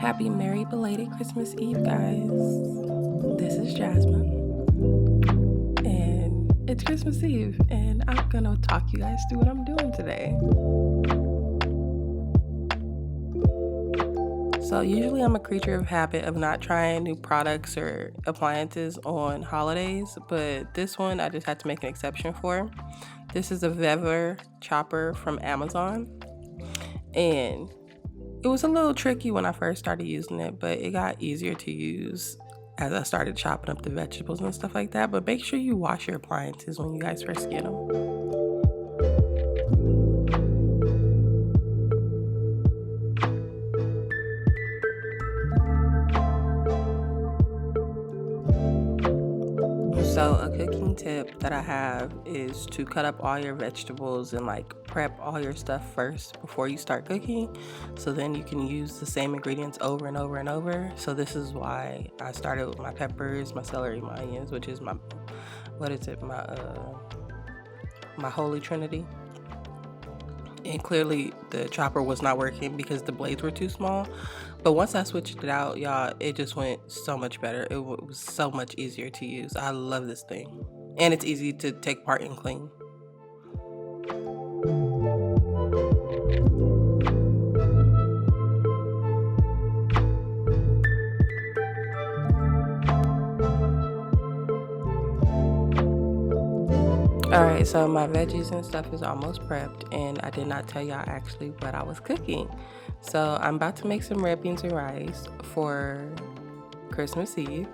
Happy merry belated Christmas Eve, guys. This is Jasmine, and it's Christmas Eve, and I'm gonna talk you guys through what I'm doing today. So usually I'm a creature of habit of not trying new products or appliances on holidays, but this one I just had to make an exception for. This is a Vever chopper from Amazon, and it was a little tricky when I first started using it, but it got easier to use as I started chopping up the vegetables and stuff like that. But make sure you wash your appliances when you guys first get them. So a cooking tip that I have is to cut up all your vegetables and prep all your stuff first before you start cooking, so then you can use the same ingredients over and over and over. So this is why I started with my peppers, my celery, my onions, which is my holy trinity. And clearly the chopper was not working because the blades were too small. But once I switched it out, y'all, it just went so much better. It was so much easier to use. I love this thing. And it's easy to take apart and clean. Alright, so my veggies and stuff is almost prepped, and I did not tell y'all actually what I was cooking. So I'm about to make some red beans and rice for Christmas Eve,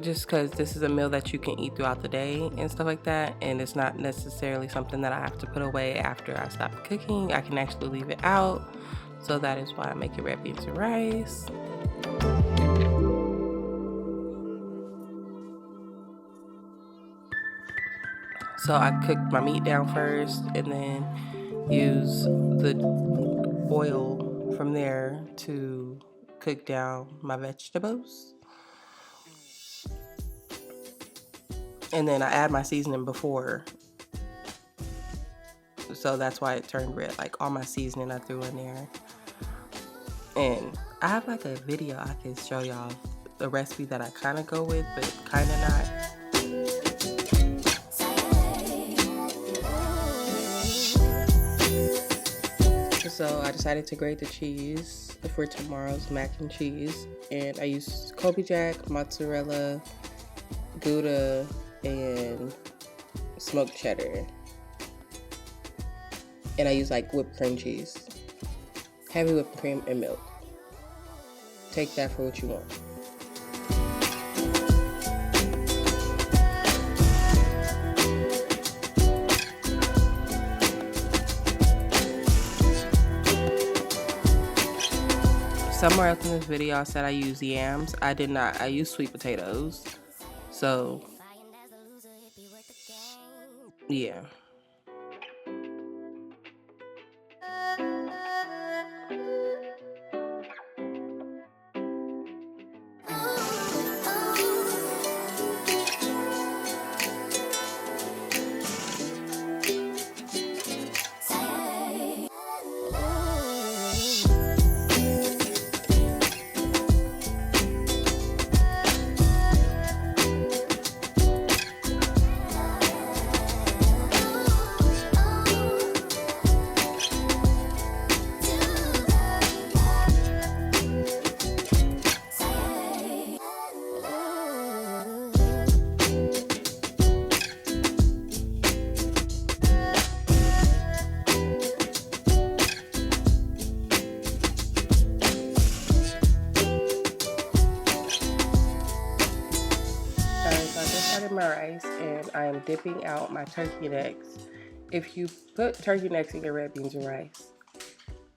just because this is a meal that you can eat throughout the day and stuff like that, and it's not necessarily something that I have to put away after I stop cooking. I can actually leave it out, so that is why I'm making red beans and rice. So I cooked my meat down first and then use the oil from there to cook down my vegetables. And then I add my seasoning before. So that's why it turned red. All my seasoning I threw in there. And I have a video I can show y'all, the recipe that I kind of go with, but kind of not. So I decided to grate the cheese for tomorrow's mac and cheese, and I used Colby Jack, mozzarella, Gouda, and smoked cheddar. And I use whipped cream cheese, heavy whipped cream, and milk. Take that for what you want. Somewhere else in this video I said I use yams. I did not. I use sweet potatoes. So, yeah. My rice, and I am dipping out my turkey necks. If you put turkey necks in your red beans and rice,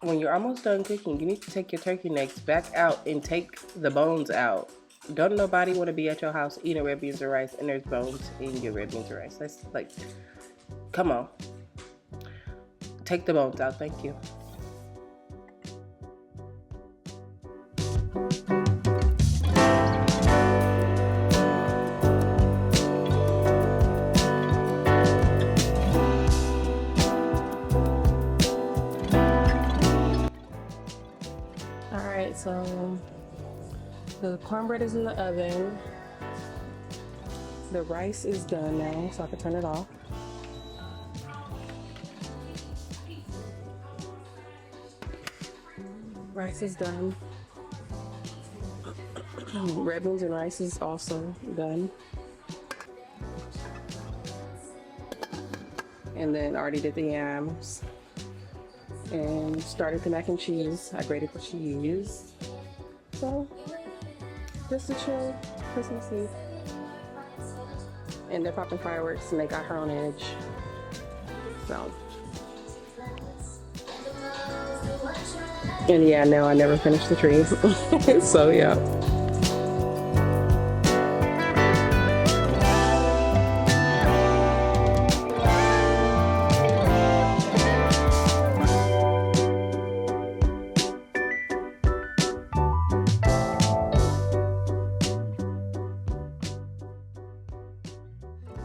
when you're almost done cooking, you need to take your turkey necks back out and take the bones out. Don't nobody want to be at your house eating red beans and rice and there's bones in your red beans and rice. That's come on. Take the bones out, thank you. Alright, so the cornbread is in the oven. The rice is done now, so I can turn it off. Rice is done. Red beans and rice is also done. And then already did the yams. And started the mac and cheese. I grated the cheese. So, just a chill Christmas Eve. And they're popping fireworks and they got her on edge. So. And yeah, no, I never finished the tree. So yeah.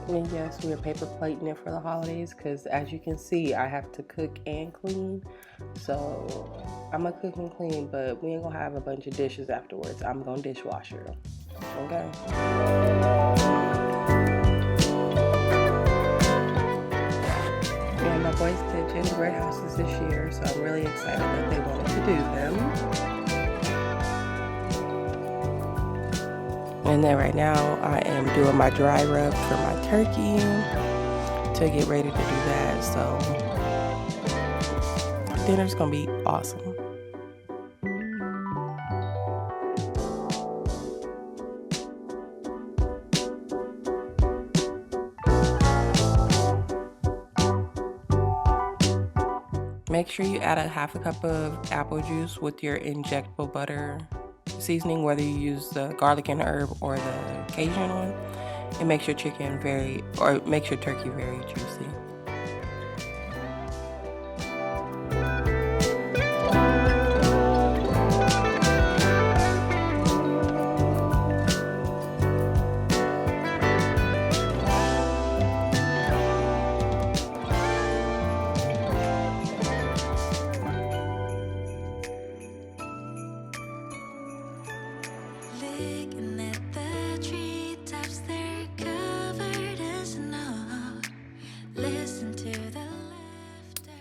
And yes, we are paper plating it for the holidays because as you can see, I have to cook and clean. So I'm gonna cook and clean, but we ain't gonna have a bunch of dishes afterwards. I'm gonna dishwasher them. Okay. And my boys did gingerbread houses this year, so I'm really excited that they wanted to do them. And then right now I am doing my dry rub for my turkey to get ready to do that. So dinner's gonna be awesome. Make sure you add a half a cup of apple juice with your injectable butter seasoning, whether you use the garlic and herb or the Cajun one. It makes your turkey very juicy.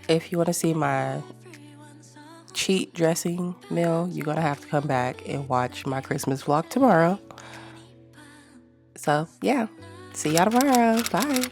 If you want to see my cheat dressing meal, you're going to have to come back and watch my Christmas vlog tomorrow. So, yeah. See y'all tomorrow. Bye.